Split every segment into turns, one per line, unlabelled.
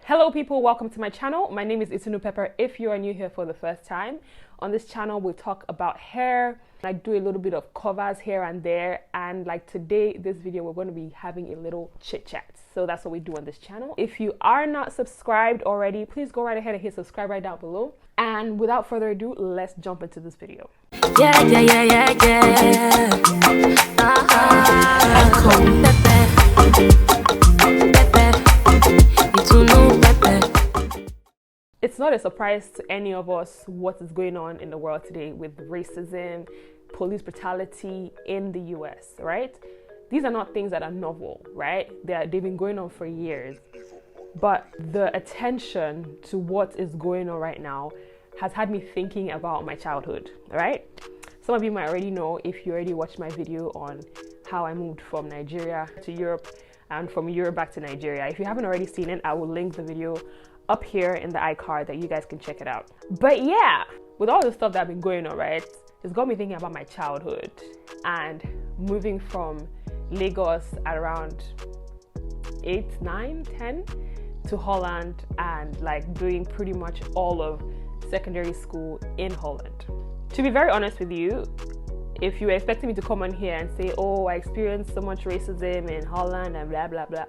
Hello people, welcome to my channel. My name is Itunu Pepper. If you are new here for the first time, on this channel we talk about hair. I do a little bit of covers here and there, and like today, this video, we're going to be having a little chit chat. So that's what we do on this channel. If you are not subscribed already, please go right ahead and hit subscribe right down below. And without further ado, let's jump into this video. It's not a surprise to any of us what is going on in the world today with racism, police brutality in the US, right? These are not things that are novel, right? They've been going on for years. But the attention to what is going on right now has had me thinking about my childhood, right? Some of you might already know if you already watched my video on how I moved from Nigeria to Europe and from Europe back to Nigeria. If you haven't already seen it, I will link the video up here in the iCard that you guys can check it out. But yeah, with all the stuff that's been going on, right, it's got me thinking about my childhood and moving from Lagos at around 8, 9, 10 to Holland and like doing pretty much all of secondary school in Holland. To be very honest with you, if you were expecting me to come on here and say, oh, I experienced so much racism in Holland and blah, blah, blah,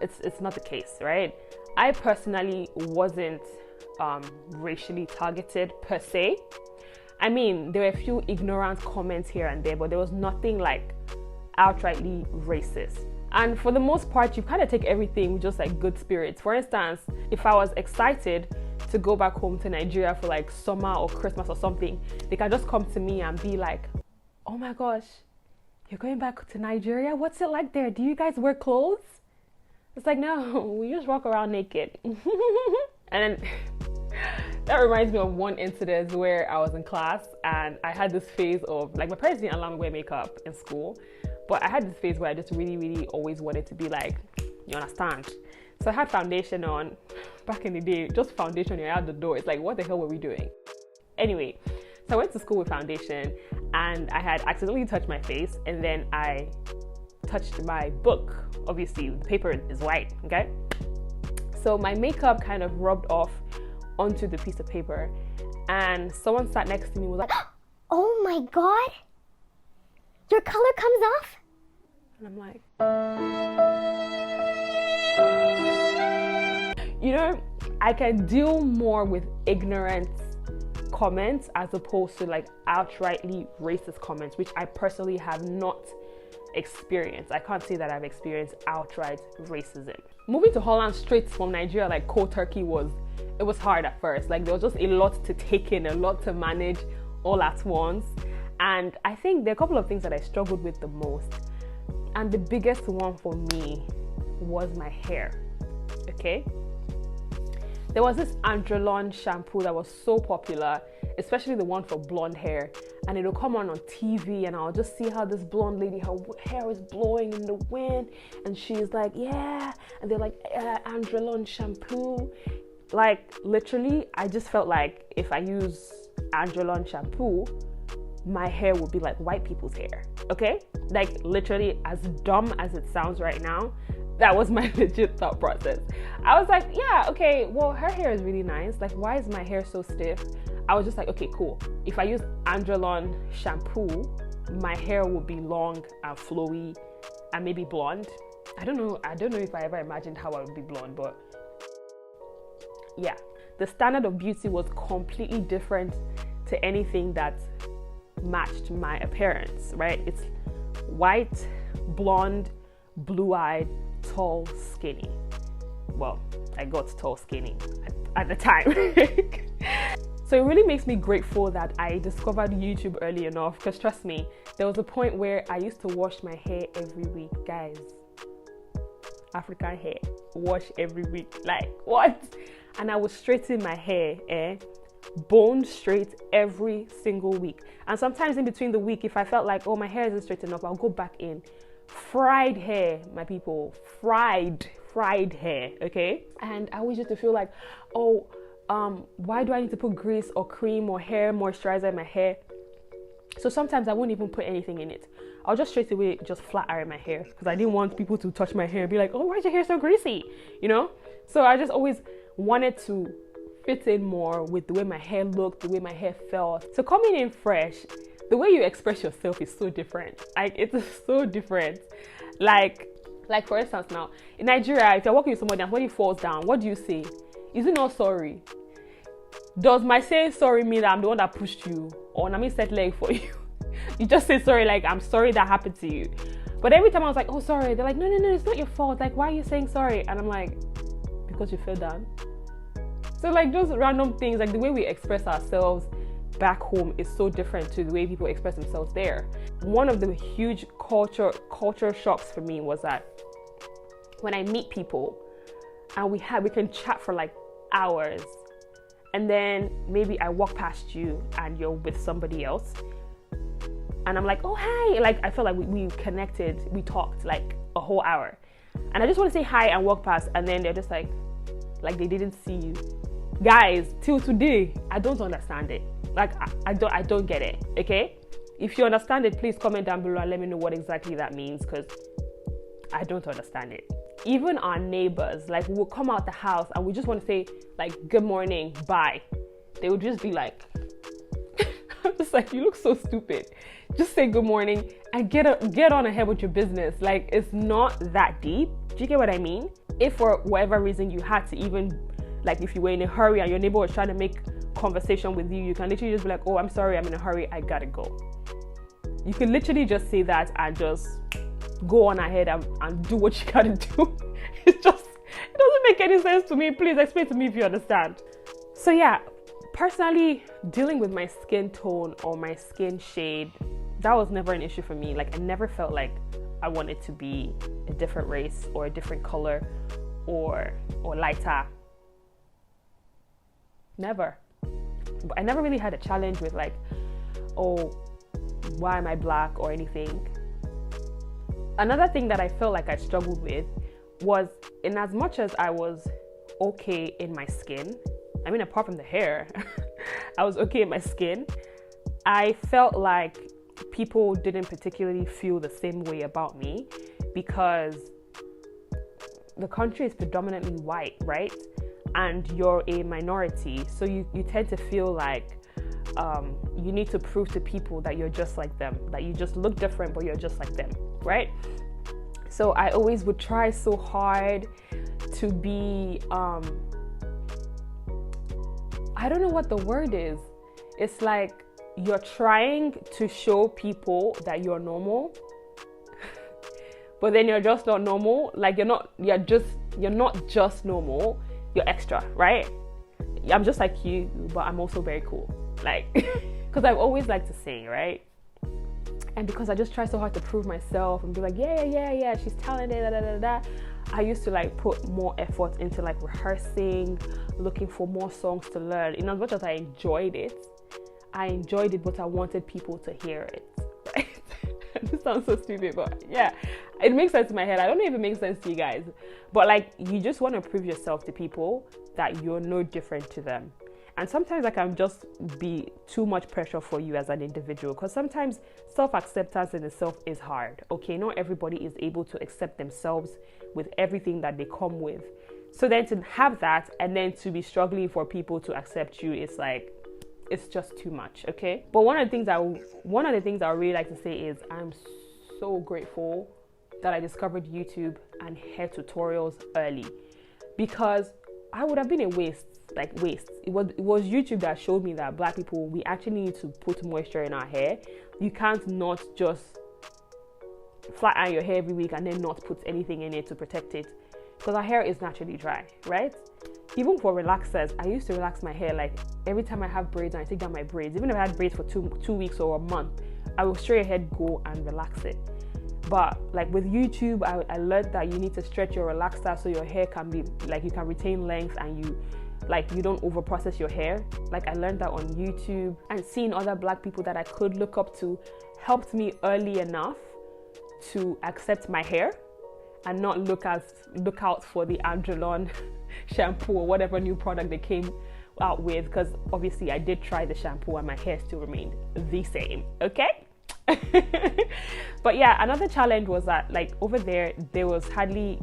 it's not the case, right? I personally wasn't racially targeted per se. I mean, there were a few ignorant comments here and there, but there was nothing like outrightly racist. And for the most part, you kind of take everything with just like good spirits. For instance, if I was excited to go back home to Nigeria for like summer or Christmas or something, they can just come to me and be like, oh my gosh, you're going back to Nigeria? What's it like there? Do you guys wear clothes? It's like, no, we just walk around naked. And then that reminds me of one incident where I was in class and I had this phase of, like, my parents didn't allow me to wear makeup in school, but I had this phase where I just really always wanted to be like, you understand? So I had foundation on. Back in the day, just foundation, you're out the door. It's like, what the hell were we doing? Anyway, so I went to school with foundation and I had accidentally touched my face and then I touched my book. Obviously, the paper is white, okay? So my makeup kind of rubbed off onto the piece of paper and someone sat next to me and was like,
oh my God, your color comes off?
And I'm like, you know, I can deal more with ignorant comments as opposed to like outrightly racist comments, which I personally have not experienced. I can't say that I've experienced outright racism. Moving to Holland straight from Nigeria like cold turkey was hard at first. Like there was just a lot to take in, a lot to manage all at once. And I think there are a couple of things that I struggled with the most. And the biggest one for me was my hair, okay? There was this Andrelon shampoo that was so popular, especially the one for blonde hair, and it'll come on TV and I'll just see how this blonde lady, her hair is blowing in the wind and she's like, yeah, and they're like, Andrelon shampoo. Like literally, I just felt like if I use Andrelon shampoo, my hair would be like white people's hair, okay? Like literally, as dumb as it sounds right now, that was my legit thought process. I was like, yeah, okay, well, her hair is really nice. Like, why is my hair so stiff? I was just like, okay, cool. If I use Andrelon shampoo, my hair would be long and flowy and maybe blonde. I don't know if I ever imagined how I would be blonde, but yeah. The standard of beauty was completely different to anything that matched my appearance, right? It's white, blonde, blue-eyed, tall, skinny. Well, I got tall, skinny at the time. So it really makes me grateful that I discovered YouTube early enough, because trust me, there was a point where I used to wash my hair every week, guys. African hair, wash every week, like what? And I would straighten my hair, bone straight every single week. And sometimes in between the week, if I felt like, oh, my hair isn't straight enough, I'll go back in. Fried hair, my people, fried hair, okay? And I always used to feel like, oh, why do I need to put grease or cream or hair moisturizer in my hair? So sometimes I won't even put anything in it. I'll just straight away just flat iron my hair because I didn't want people to touch my hair and be like, oh, why is your hair so greasy? You know? So I just always wanted to fit in more with the way my hair looked, the way my hair felt. So coming in fresh, the way you express yourself is so different. Like, it's so different. Like for instance now, in Nigeria, if you're working with somebody and somebody falls down, what do you say? Is it not sorry? Does my saying sorry mean that I'm the one that pushed you? Or let me set leg for you? You just say sorry, like, I'm sorry that happened to you. But every time I was like, oh, sorry, they're like, no, it's not your fault. Like, why are you saying sorry? And I'm like, because you fell down. So like those random things, like the way we express ourselves back home is so different to the way people express themselves there. One of the huge culture shocks for me was that when I meet people and we can chat for like hours, and then maybe I walk past you and you're with somebody else, and I'm like, oh, hi. Like, I felt like we connected, we talked like a whole hour. And I just want to say hi and walk past, and then they're just like they didn't see you. Guys, till today, I don't understand it. Like, I don't get it, okay? If you understand it, please comment down below and let me know what exactly that means, because I don't understand it. Even our neighbors, like, we'll come out the house and we just want to say, like, good morning, bye. They would just be like, I'm just like, you look so stupid. Just say good morning and get on ahead with your business. Like, it's not that deep. Do you get what I mean? If for whatever reason you had to even, like, if you were in a hurry and your neighbor was trying to make conversation with you, you can literally just be like, oh, I'm sorry, I'm in a hurry, I gotta go. You can literally just say that and just go on ahead and do what you gotta do. It doesn't make any sense to me. Please explain to me if you understand. So yeah, personally, dealing with my skin tone or my skin shade, that was never an issue for me. Like, I never felt like I wanted to be a different race or a different color or lighter. Never. But I never really had a challenge with like, oh, why am I black or anything. Another thing that I felt like I struggled with was, in as much as I was okay in my skin, I mean, apart from the hair, I was okay in my skin, I felt like people didn't particularly feel the same way about me because the country is predominantly white, right? And you're a minority, so you tend to feel like you need to prove to people that you're just like them, that you just look different, but you're just like them, right? So I always would try so hard to be, I don't know what the word is. It's like you're trying to show people that you're normal, but then you're just not normal. Like, you're not just normal. You're extra, right? I'm just like you, but I'm also very cool. Like, because I've always liked to sing, right? And because I just try so hard to prove myself and be like, yeah, she's talented, I used to like put more effort into like rehearsing, looking for more songs to learn. In as much as I enjoyed it, but I wanted people to hear it, right? This sounds so stupid, but yeah, it makes sense in my head. I don't know if it makes sense to you guys, but like, you just want to prove yourself to people that you're no different to them. And sometimes that can just be too much pressure for you as an individual, because sometimes self-acceptance in itself is hard. Okay, not everybody is able to accept themselves with everything that they come with. So then to have that and then to be struggling for people to accept you, it's like, it's just too much, okay? But one of the things I would really like to say is I'm so grateful that I discovered YouTube and hair tutorials early, because I would have been a waste. It was YouTube that showed me that black people, we actually need to put moisture in our hair. You can't not just flat iron your hair every week and then not put anything in it to protect it, because our hair is naturally dry, right? Even for relaxers, I used to relax my hair like every time I have braids and I take down my braids. Even if I had braids for two weeks or a month, I will straight ahead go and relax it. But like with YouTube, I learned that you need to stretch your relaxer so your hair can be like, you can retain length and you don't over process your hair. Like, I learned that on YouTube, and seeing other black people that I could look up to helped me early enough to accept my hair and not look out for the Androlon shampoo or whatever new product they came out with, because obviously I did try the shampoo and my hair still remained the same, okay? But yeah, another challenge was that like over there was hardly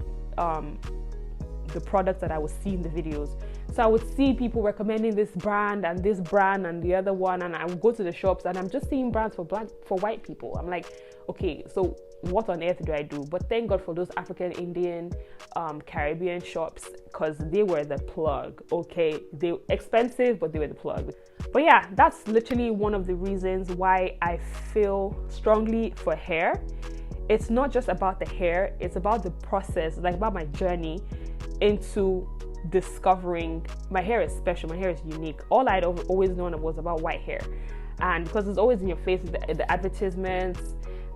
the products that I would see in the videos. So I would see people recommending this brand and the other one, and I would go to the shops and I'm just seeing brands for white people. I'm like, okay, so what on earth do I do? But thank God for those African, Indian, Caribbean shops, because they were the plug. Okay, they were expensive, but they were the plug. But yeah, that's literally one of the reasons why I feel strongly for hair. It's not just about the hair, it's about the process, like about my journey into discovering my hair is special, my hair is unique. All I'd always known was about white hair, and because it's always in your face, the advertisements,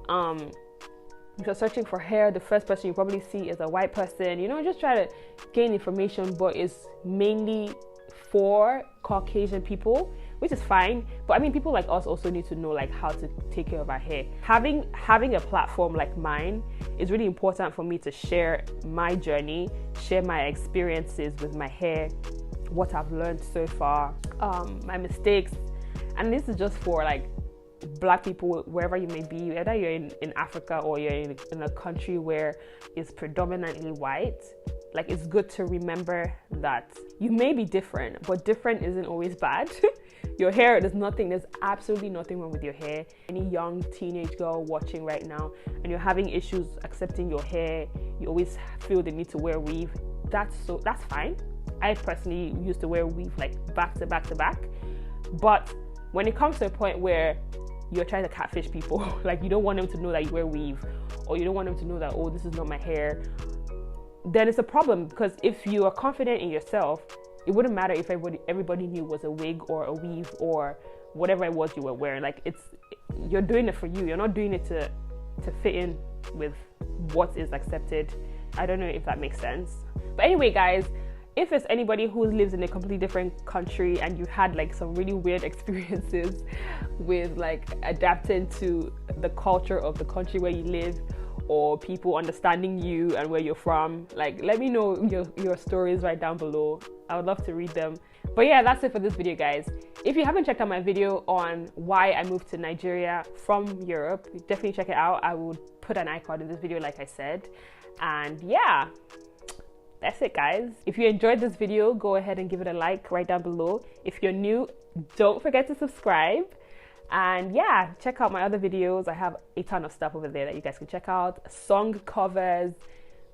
if you're searching for hair, the first person you probably see is a white person, you know, just try to gain information, but it's mainly for Caucasian people, which is fine. But I mean, people like us also need to know like how to take care of our hair. Having a platform like mine is really important for me to share my journey, share my experiences with my hair, what I've learned so far, my mistakes. And this is just for like Black people, wherever you may be, whether you're in Africa or you're in a country where it's predominantly white. Like, it's good to remember that you may be different, but different isn't always bad. Your hair, there's absolutely nothing wrong with your hair. Any young teenage girl watching right now and you're having issues accepting your hair, you always feel the need to wear weave, that's fine. I personally used to wear weave like back to back to back. But when it comes to a point where you're trying to catfish people, like you don't want them to know that you wear weave, or you don't want them to know that, oh, this is not my hair, then it's a problem. Because if you are confident in yourself, it wouldn't matter if everybody knew it was a wig or a weave or whatever it was you were wearing. Like, you're doing it for you. You're not doing it to fit in with what is accepted. I don't know if that makes sense. But anyway, guys, if it's anybody who lives in a completely different country and you had like some really weird experiences with like adapting to the culture of the country where you live, or people understanding you and where you're from, like, let me know your stories right down below. I would love to read them. But yeah, that's it for this video, guys. If you haven't checked out my video on why I moved to Nigeria from Europe, definitely check it out. I will put an icon in this video, like I said. And yeah, that's it, guys. If you enjoyed this video, go ahead and give it a like right down below. If you're new, don't forget to subscribe. And yeah, check out my other videos. I have a ton of stuff over there that you guys can check out. Song covers,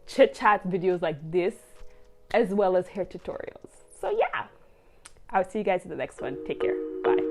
chit chat videos like this, as well as hair tutorials. So yeah, I'll see you guys in the next one. Take care. Bye.